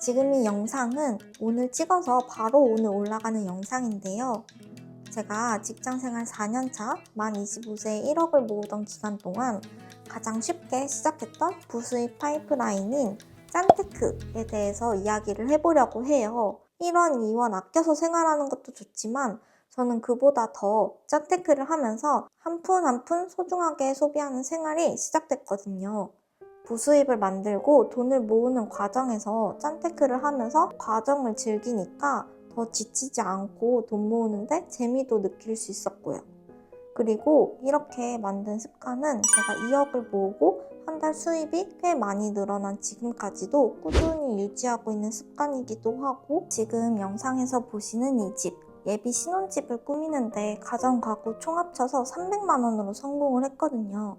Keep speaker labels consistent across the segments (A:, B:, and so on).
A: 지금 이 영상은 오늘 찍어서 바로 오늘 올라가는 영상인데요. 제가 직장생활 4년차 만 25세에 1억을 모으던 기간 동안 가장 쉽게 시작했던 부수입 파이프라인인 짠테크에 대해서 이야기를 해보려고 해요. 1원, 2원 아껴서 생활하는 것도 좋지만 저는 그보다 더 짠테크를 하면서 한 푼 한 푼 소중하게 소비하는 생활이 시작됐거든요. 부수입을 만들고 돈을 모으는 과정에서 짠테크를 하면서 과정을 즐기니까 더 지치지 않고 돈 모으는데 재미도 느낄 수 있었고요. 그리고 이렇게 만든 습관은 제가 2억을 모으고 한 달 수입이 꽤 많이 늘어난 지금까지도 꾸준히 유지하고 있는 습관이기도 하고, 지금 영상에서 보시는 이 집, 예비 신혼집을 꾸미는데 가전 가구 총 합쳐서 300만 원으로 성공을 했거든요.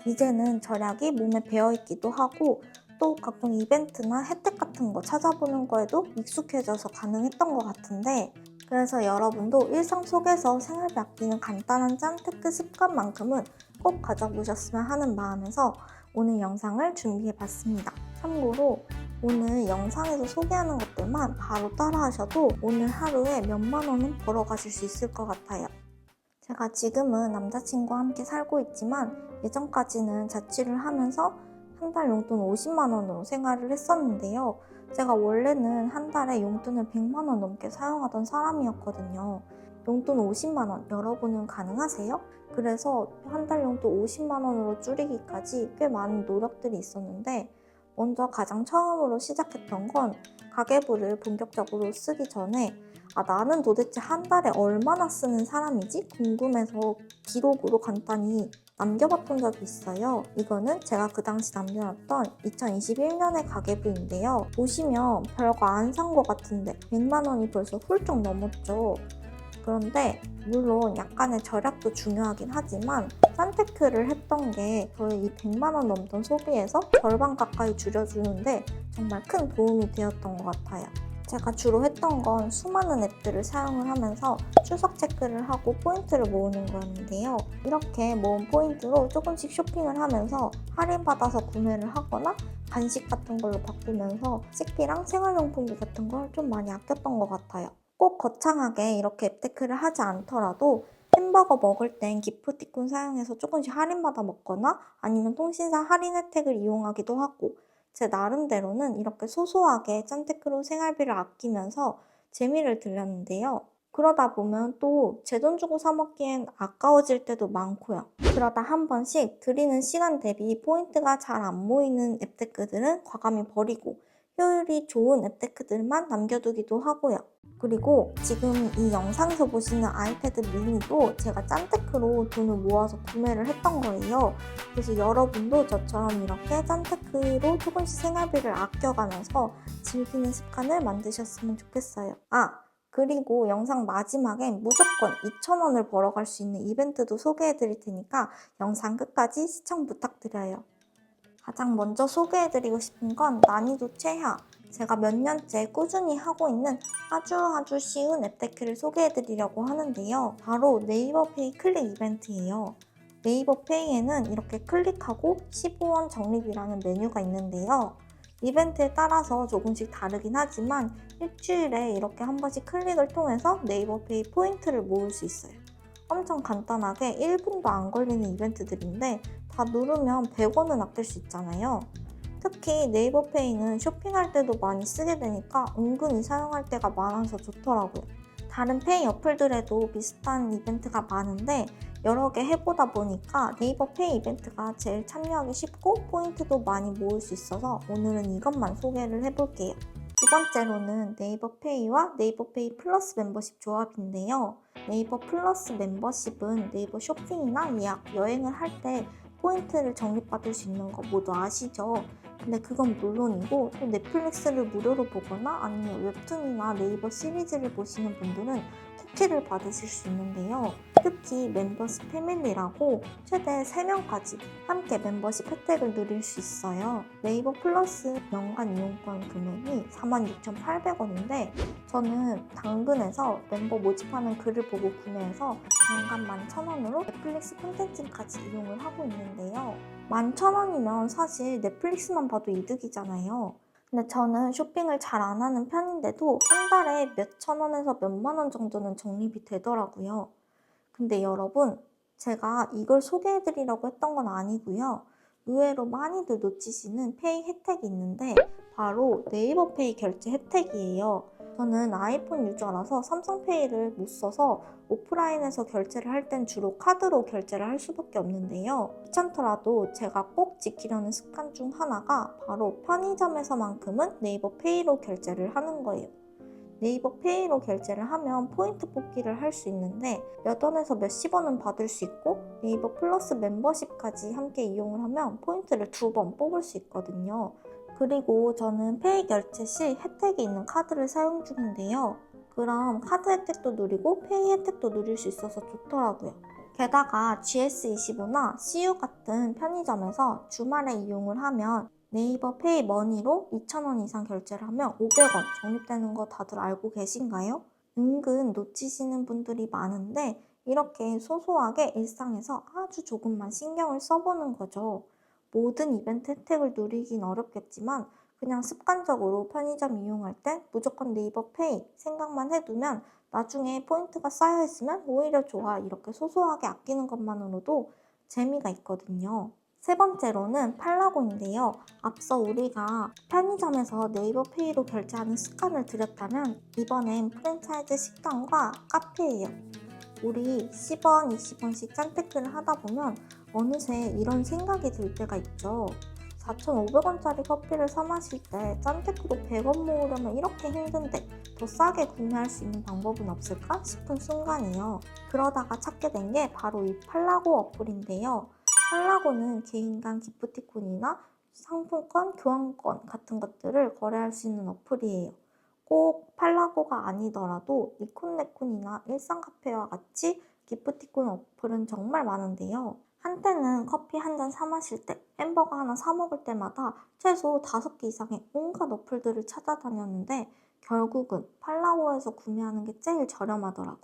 A: 이제는 절약이 몸에 배어있기도 하고 또 각종 이벤트나 혜택 같은 거 찾아보는 거에도 익숙해져서 가능했던 것 같은데, 그래서 여러분도 일상 속에서 생활비 아끼는 간단한 짠테크 습관만큼은 꼭 가져보셨으면 하는 마음에서 오늘 영상을 준비해봤습니다. 참고로 오늘 영상에서 소개하는 것들만 바로 따라하셔도 오늘 하루에 몇만 원은 벌어가실 수 있을 것 같아요. 제가 지금은 남자친구와 함께 살고 있지만 예전까지는 자취를 하면서 한 달 용돈 50만 원으로 생활을 했었는데요. 제가 원래는 한 달에 용돈을 100만 원 넘게 사용하던 사람이었거든요. 용돈 50만 원 여러분은 가능하세요? 그래서 한 달 용돈 50만 원으로 줄이기까지 꽤 많은 노력들이 있었는데, 먼저 가장 처음으로 시작했던 건 가계부를 본격적으로 쓰기 전에 나는 도대체 한 달에 얼마나 쓰는 사람이지? 궁금해서 기록으로 간단히 남겨봤던 적이 있어요. 이거는 제가 그 당시 남겨놨던 2021년의 가계부인데요. 보시면 별거 안 산 것 같은데 100만 원이 벌써 훌쩍 넘었죠. 그런데 물론 약간의 절약도 중요하긴 하지만 짠테크를 했던 게 저의 이 100만 원 넘던 소비에서 절반 가까이 줄여주는데 정말 큰 도움이 되었던 것 같아요. 제가 주로 했던 건 수많은 앱들을 사용을 하면서 추석 체크를 하고 포인트를 모으는 거였는데요. 이렇게 모은 포인트로 조금씩 쇼핑을 하면서 할인받아서 구매를 하거나 간식 같은 걸로 바꾸면서 식비랑 생활용품비 같은 걸 좀 많이 아꼈던 것 같아요. 꼭 거창하게 이렇게 앱테크를 하지 않더라도 햄버거 먹을 땐 기프티콘 사용해서 조금씩 할인받아 먹거나 아니면 통신사 할인 혜택을 이용하기도 하고, 제 나름대로는 이렇게 소소하게 짠테크로 생활비를 아끼면서 재미를 들렸는데요. 그러다 보면 또 제 돈 주고 사 먹기엔 아까워질 때도 많고요. 그러다 한 번씩 들이는 시간 대비 포인트가 잘 안 모이는 앱테크들은 과감히 버리고 효율이 좋은 앱테크들만 남겨두기도 하고요. 그리고 지금 이 영상에서 보시는 아이패드 미니도 제가 짠테크로 돈을 모아서 구매를 했던 거예요. 그래서 여러분도 저처럼 이렇게 짠테크로 조금씩 생활비를 아껴가면서 즐기는 습관을 만드셨으면 좋겠어요. 그리고 영상 마지막엔 무조건 2,000원을 벌어갈 수 있는 이벤트도 소개해드릴 테니까 영상 끝까지 시청 부탁드려요. 가장 먼저 소개해드리고 싶은 건 난이도 최하, 제가 몇 년째 꾸준히 하고 있는 아주 쉬운 앱테크를 소개해드리려고 하는데요. 바로 네이버페이 클릭 이벤트예요. 네이버페이에는 이렇게 클릭하고 15원 적립이라는 메뉴가 있는데요. 이벤트에 따라서 조금씩 다르긴 하지만 일주일에 이렇게 한 번씩 클릭을 통해서 네이버페이 포인트를 모을 수 있어요. 엄청 간단하게 1분도 안 걸리는 이벤트들인데 다 누르면 100원은 아낄 수 있잖아요. 특히 네이버페이는 쇼핑할 때도 많이 쓰게 되니까 은근히 사용할 때가 많아서 좋더라고요. 다른 페이 어플들에도 비슷한 이벤트가 많은데 여러 개 해보다 보니까 네이버페이 이벤트가 제일 참여하기 쉽고 포인트도 많이 모을 수 있어서 오늘은 이것만 소개를 해볼게요. 두 번째로는 네이버페이와 네이버페이 플러스 멤버십 조합인데요. 네이버 플러스 멤버십은 네이버 쇼핑이나 예약, 여행을 할 때 포인트를 적립받을 수 있는 거 모두 아시죠? 근데 그건 물론이고 또 넷플릭스를 무료로 보거나 아니면 웹툰이나 네이버 시리즈를 보시는 분들은 쿠키를 받으실 수 있는데요. 특히 멤버십 패밀리라고 최대 3명까지 함께 멤버십 혜택을 누릴 수 있어요. 네이버 플러스 연간 이용권 금액이 46,800원인데 저는 당근에서 멤버 모집하는 글을 보고 구매해서 연간 11,000원으로 넷플릭스 콘텐츠까지 이용을 하고 있는데요. 11,000원이면 사실 넷플릭스만 봐도 이득이잖아요. 근데 저는 쇼핑을 잘 안 하는 편인데도 한 달에 몇천 원에서 몇만 원 정도는 적립이 되더라고요. 근데 여러분, 제가 이걸 소개해드리려고 했던 건 아니고요. 의외로 많이들 놓치시는 페이 혜택이 있는데 바로 네이버 페이 결제 혜택이에요. 저는 아이폰 유저라서 삼성페이를 못 써서 오프라인에서 결제를 할 땐 주로 카드로 결제를 할 수밖에 없는데요. 귀찮더라도 제가 꼭 지키려는 습관 중 하나가 바로 편의점에서만큼은 네이버 페이로 결제를 하는 거예요. 네이버 페이로 결제를 하면 포인트 뽑기를 할 수 있는데 몇 원에서 몇십 원은 받을 수 있고 네이버 플러스 멤버십까지 함께 이용을 하면 포인트를 2번 뽑을 수 있거든요. 그리고 저는 페이 결제 시 혜택이 있는 카드를 사용 중인데요. 그럼 카드 혜택도 누리고 페이 혜택도 누릴 수 있어서 좋더라고요. 게다가 GS25나 CU 같은 편의점에서 주말에 이용을 하면 네이버 페이 머니로 2,000원 이상 결제를 하면 500원 적립되는 거 다들 알고 계신가요? 은근 놓치시는 분들이 많은데 이렇게 소소하게 일상에서 아주 조금만 신경을 써보는 거죠. 모든 이벤트 혜택을 누리긴 어렵겠지만 그냥 습관적으로 편의점 이용할 때 무조건 네이버 페이 생각만 해두면 나중에 포인트가 쌓여있으면 오히려 좋아. 이렇게 소소하게 아끼는 것만으로도 재미가 있거든요. 세 번째로는 팔라고인데요. 앞서 우리가 편의점에서 네이버 페이로 결제하는 습관을 들였다면 이번엔 프랜차이즈 식당과 카페예요. 우리 10원, 20원씩 짠테크를 하다 보면 어느새 이런 생각이 들 때가 있죠. 4,500원짜리 커피를 사 마실 때 짠테크로 100원 모으려면 이렇게 힘든데 더 싸게 구매할 수 있는 방법은 없을까 싶은 순간이요. 그러다가 찾게 된 게 바로 이 팔라고 어플인데요. 팔라고는 개인 간 기프티콘이나 상품권, 교환권 같은 것들을 거래할 수 있는 어플이에요. 꼭 팔라고가 아니더라도 니콘네콘이나 일상카페와 같이 기프티콘 어플은 정말 많은데요. 한때는 커피 한 잔 사 마실 때, 햄버거 하나 사 먹을 때마다 최소 5개 이상의 온갖 어플들을 찾아다녔는데 결국은 팔라고에서 구매하는 게 제일 저렴하더라고요.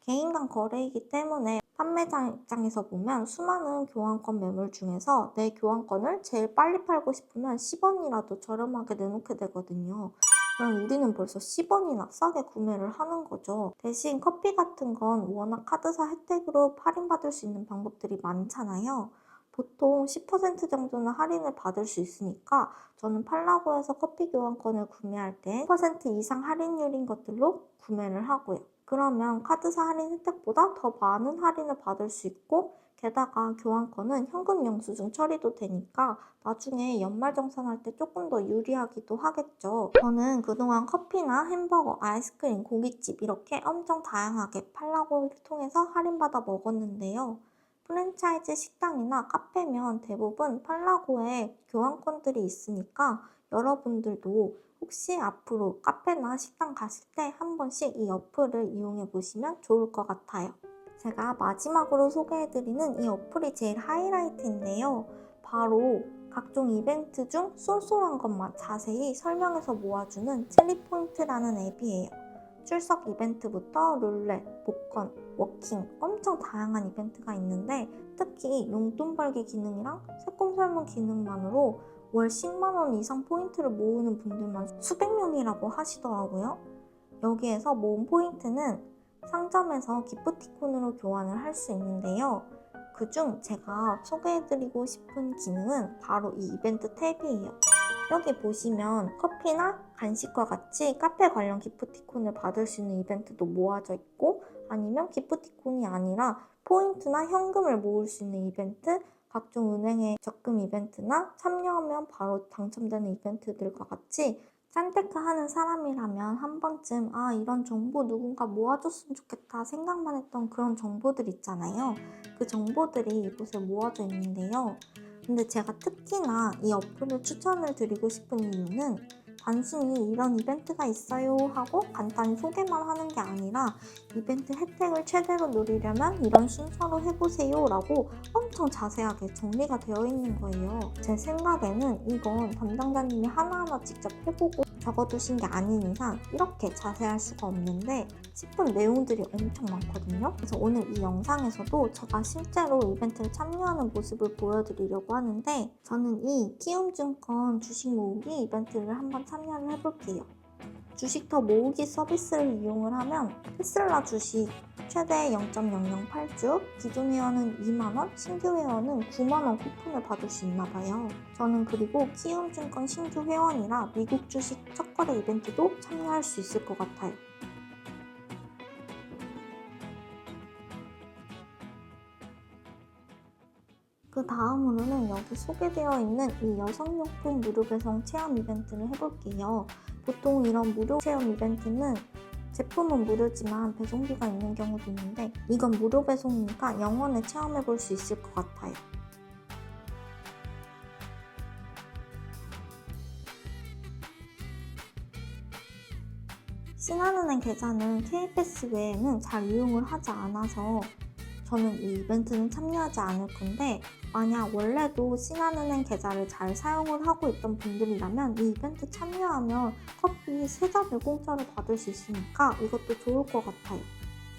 A: 개인 간 거래이기 때문에 판매자 입장에서 보면 수많은 교환권 매물 중에서 내 교환권을 제일 빨리 팔고 싶으면 10원이라도 저렴하게 내놓게 되거든요. 그럼 우리는 벌써 10원이나 싸게 구매를 하는 거죠. 대신 커피 같은 건 워낙 카드사 혜택으로 할인받을 수 있는 방법들이 많잖아요. 보통 10% 정도는 할인을 받을 수 있으니까 저는 팔라고에서 커피 교환권을 구매할 때 10% 이상 할인율인 것들로 구매를 하고요. 그러면 카드사 할인 혜택보다 더 많은 할인을 받을 수 있고 게다가 교환권은 현금 영수증 처리도 되니까 나중에 연말정산할 때 조금 더 유리하기도 하겠죠. 저는 그동안 커피나 햄버거, 아이스크림, 고깃집 이렇게 엄청 다양하게 팔라고를 통해서 할인받아 먹었는데요. 프랜차이즈 식당이나 카페면 대부분 팔라고에 교환권들이 있으니까 여러분들도 혹시 앞으로 카페나 식당 갔을 때 한 번씩 이 어플을 이용해 보시면 좋을 것 같아요. 제가 마지막으로 소개해드리는 이 어플이 제일 하이라이트인데요. 바로 각종 이벤트 중 쏠쏠한 것만 자세히 설명해서 모아주는 칠리포인트라는 앱이에요. 출석 이벤트부터 룰렛, 복권, 워킹 엄청 다양한 이벤트가 있는데 특히 용돈 벌기 기능이랑 세금 설문 기능만으로 월 10만원 이상 포인트를 모으는 분들만 수백 명이라고 하시더라고요. 여기에서 모은 포인트는 상점에서 기프티콘으로 교환을 할 수 있는데요. 그중 제가 소개해드리고 싶은 기능은 바로 이 이벤트 탭이에요. 여기 보시면 커피나 간식과 같이 카페 관련 기프티콘을 받을 수 있는 이벤트도 모아져 있고 아니면 기프티콘이 아니라 포인트나 현금을 모을 수 있는 이벤트, 각종 은행의 적금 이벤트나 참여하면 바로 당첨되는 이벤트들과 같이 짠테크 하는 사람이라면 한 번쯤 이런 정보 누군가 모아줬으면 좋겠다 생각만 했던 그런 정보들 있잖아요. 그 정보들이 이곳에 모아져 있는데요. 근데 제가 특히나 이 어플을 추천을 드리고 싶은 이유는 단순히 이런 이벤트가 있어요 하고 간단히 소개만 하는 게 아니라 이벤트 혜택을 최대로 누리려면 이런 순서로 해보세요 라고 엄청 자세하게 정리가 되어 있는 거예요. 제 생각에는 이건 담당자님이 하나하나 직접 해보고 적어두신 게 아닌 이상 이렇게 자세할 수가 없는데 싶은 내용들이 엄청 많거든요. 그래서 오늘 이 영상에서도 제가 실제로 이벤트를 참여하는 모습을 보여드리려고 하는데 저는 이 키움증권 주식 모으기 이벤트를 한번 참여를 해볼게요. 주식 더 모으기 서비스를 이용을 하면 테슬라 주식 최대 0.008주, 기존 회원은 2만원, 신규 회원은 9만원 쿠폰을 받을 수 있나봐요. 저는 그리고 키움증권 신규 회원이라 미국 주식 첫 거래 이벤트도 참여할 수 있을 것 같아요. 그 다음으로는 여기 소개되어 있는 이 여성용품 무료 배송 체험 이벤트를 해볼게요. 보통 이런 무료 체험 이벤트는 제품은 무료지만 배송비가 있는 경우도 있는데 이건 무료 배송이니까 영원히 체험해볼 수 있을 것 같아요. 신한은행 계좌는 KPS 외에는 잘 이용을 하지 않아서 저는 이 이벤트는 참여하지 않을 건데 만약 원래도 신한은행 계좌를 잘 사용을 하고 있던 분들이라면 이 이벤트 참여하면 커피 3잔을 공짜로 받을 수 있으니까 이것도 좋을 것 같아요.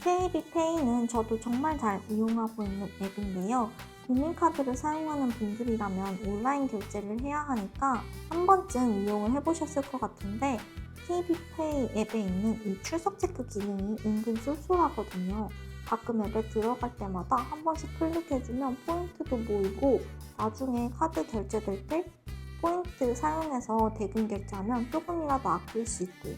A: KB페이는 저도 정말 잘 이용하고 있는 앱인데요. 국민카드를 사용하는 분들이라면 온라인 결제를 해야 하니까 한 번쯤 이용을 해보셨을 것 같은데 KB페이 앱에 있는 이 출석 체크 기능이 은근 쏠쏠하거든요. 가끔 앱에 들어갈 때마다 한 번씩 클릭해주면 포인트도 모이고 나중에 카드 결제될 때 포인트 사용해서 대금 결제하면 조금이라도 아낄 수 있고요.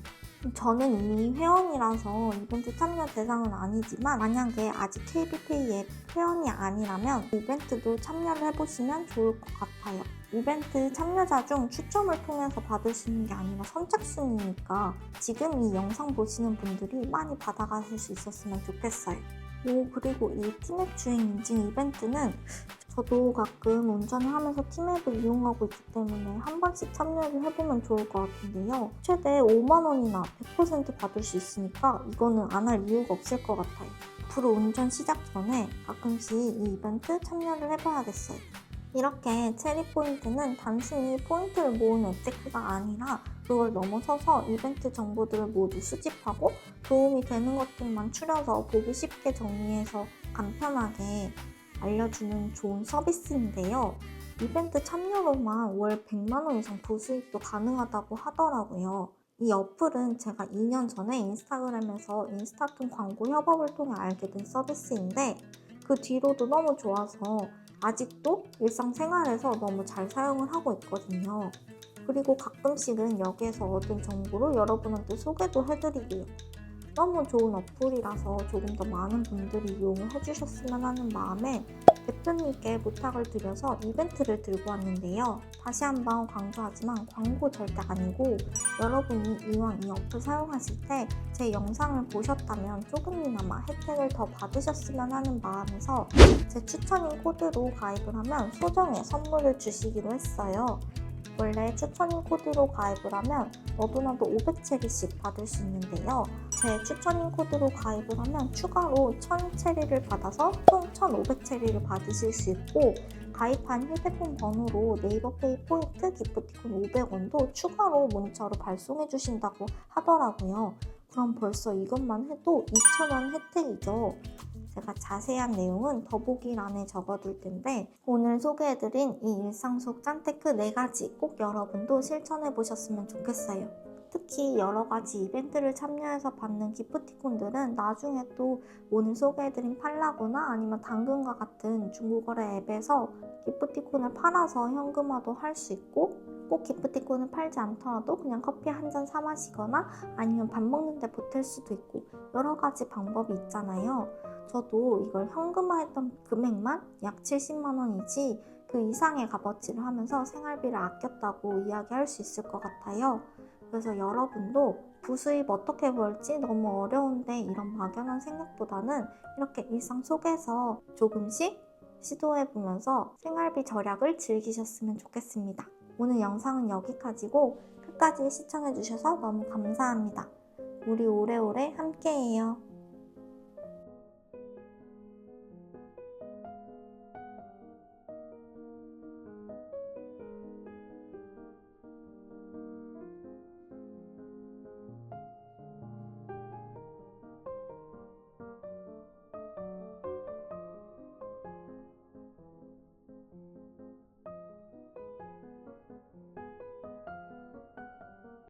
A: 저는 이미 회원이라서 이벤트 참여 대상은 아니지만 만약에 아직 KB페이 앱 회원이 아니라면 이벤트도 참여를 해보시면 좋을 것 같아요. 이벤트 참여자 중 추첨을 통해서 받을 수 있는 게 아니라 선착순이니까 지금 이 영상 보시는 분들이 많이 받아가실 수 있었으면 좋겠어요. 그리고 이 티맵 주행 인증 이벤트는 저도 가끔 운전을 하면서 티맵을 이용하고 있기 때문에 한 번씩 참여를 해보면 좋을 것 같은데요. 최대 5만원이나 100% 받을 수 있으니까 이거는 안 할 이유가 없을 것 같아요. 앞으로 운전 시작 전에 가끔씩 이 이벤트 참여를 해봐야겠어요. 이렇게 체리 포인트는 단순히 포인트를 모으는 앱테크가 아니라 그걸 넘어서서 이벤트 정보들을 모두 수집하고 도움이 되는 것들만 추려서 보기 쉽게 정리해서 간편하게 알려주는 좋은 서비스인데요. 이벤트 참여로만 월 100만원 이상 부수입도 가능하다고 하더라고요. 이 어플은 제가 2년 전에 인스타그램에서 인스타툰 광고 협업을 통해 알게 된 서비스인데 그 뒤로도 너무 좋아서 아직도 일상생활에서 너무 잘 사용을 하고 있거든요. 그리고 가끔씩은 여기에서 얻은 정보로 여러분한테 소개도 해드리고요. 너무 좋은 어플이라서 조금 더 많은 분들이 이용을 해주셨으면 하는 마음에 대표님께 부탁을 드려서 이벤트를 들고 왔는데요. 다시 한번 강조하지만 광고 절대 아니고 여러분이 이왕 이 어플 사용하실 때 제 영상을 보셨다면 조금이나마 혜택을 더 받으셨으면 하는 마음에서 제 추천인 코드로 가입을 하면 소정의 선물을 주시기로 했어요. 원래 추천인 코드로 가입을 하면 너도나도 500체리씩 받을 수 있는데요. 제 추천인 코드로 가입을 하면 추가로 1000체리를 받아서 총 1500체리를 받으실 수 있고 가입한 휴대폰 번호로 네이버페이 포인트 기프티콘 500원도 추가로 문자로 발송해 주신다고 하더라고요. 그럼 벌써 이것만 해도 2,000원 혜택이죠. 제가 자세한 내용은 더보기란에 적어둘 텐데 오늘 소개해드린 이 일상 속 짠테크 4가지 꼭 여러분도 실천해보셨으면 좋겠어요. 특히 여러가지 이벤트를 참여해서 받는 기프티콘들은 나중에 또 오늘 소개해드린 팔라고나 아니면 당근과 같은 중고거래 앱에서 기프티콘을 팔아서 현금화도 할 수 있고 꼭 기프티콘을 팔지 않더라도 그냥 커피 한 잔 사 마시거나 아니면 밥 먹는데 보탤 수도 있고 여러 가지 방법이 있잖아요. 저도 이걸 현금화했던 금액만 약 70만 원이지 그 이상의 값어치를 하면서 생활비를 아꼈다고 이야기할 수 있을 것 같아요. 그래서 여러분도 부수입 어떻게 벌지 너무 어려운데 이런 막연한 생각보다는 이렇게 일상 속에서 조금씩 시도해보면서 생활비 절약을 즐기셨으면 좋겠습니다. 오늘 영상은 여기까지고 끝까지 시청해주셔서 너무 감사합니다. 우리 오래오래 함께해요.